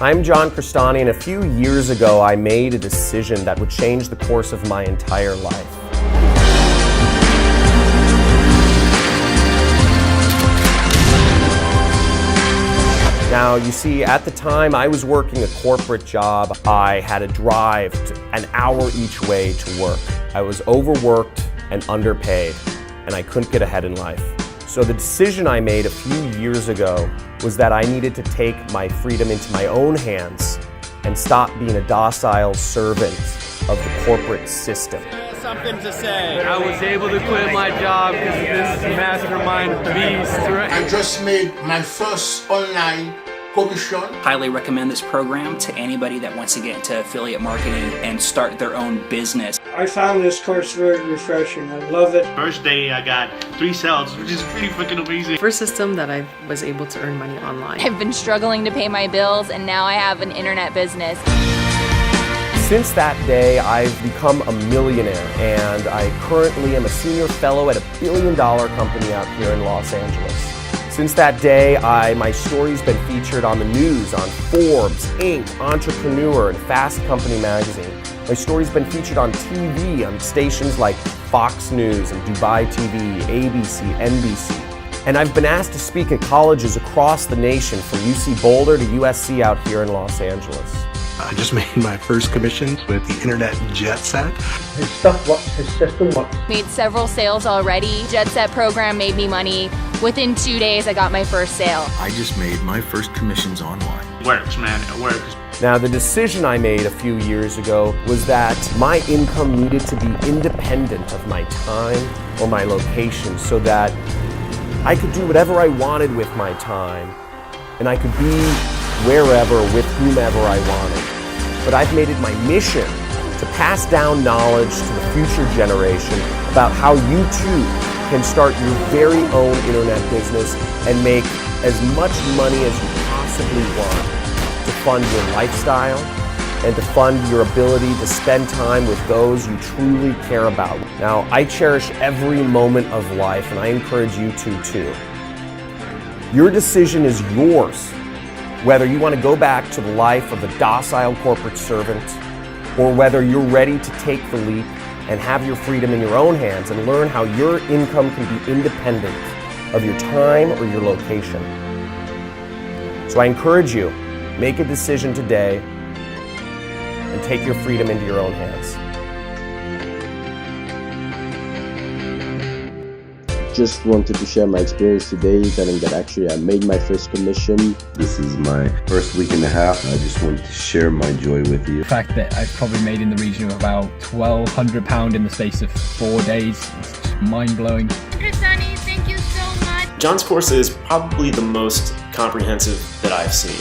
I'm John Crestani, and a few years ago I made a decision that would change the course of my entire life. Now, you see, at the time I was working a corporate job. I had to drive an hour each way to work. I was overworked and underpaid, and I couldn't get ahead in life. So the decision I made a few years ago was that I needed to take my freedom into my own hands and stop being a docile servant of the corporate system. Something to say. I was able to quit my job because of this mastermind beast. Right? I just made my first online commission. Highly recommend this program to anybody that wants to get into affiliate marketing and start their own business. I found this course very refreshing. I love it. First day I got 3 sales, which is pretty freaking amazing. First system that I was able to earn money online. I've been struggling to pay my bills, and now I have an internet business. Since that day, I've become a millionaire, and I currently am a senior fellow at a billion-dollar company out here in Los Angeles. Since that day, my story's been featured on the news, on Forbes, Inc., Entrepreneur, and Fast Company magazine. My story's been featured on TV, on stations like Fox News and Dubai TV, ABC, NBC. And I've been asked to speak at colleges across the nation, from UC Boulder to USC out here in Los Angeles. I just made my first commissions with the internet jet set. His stuff works, his system works. Made several sales already. Jet Set program made me money. Within 2 days, I got my first sale. I just made my first commissions online. It works, man, it works. Now, the decision I made a few years ago was that my income needed to be independent of my time or my location, so that I could do whatever I wanted with my time, and I could be wherever with whomever I wanted. But I've made it my mission to pass down knowledge to the future generation about how you too can start your very own internet business and make as much money as you possibly want to fund your lifestyle and to fund your ability to spend time with those you truly care about. Now, I cherish every moment of life, and I encourage you to too. Your decision is yours, whether you want to go back to the life of a docile corporate servant, or whether you're ready to take the leap and have your freedom in your own hands and learn how your income can be independent of your time or your location. So I encourage you, make a decision today and take your freedom into your own hands. Just wanted to share my experience today, telling that actually I made my first commission. This is my first week and a half. I just wanted to share my joy with you. The fact that I've probably made in the region of about £1,200 in the space of 4 days, it's just mind-blowing. Crestani, thank you so much. John's course is probably the most comprehensive that I've seen.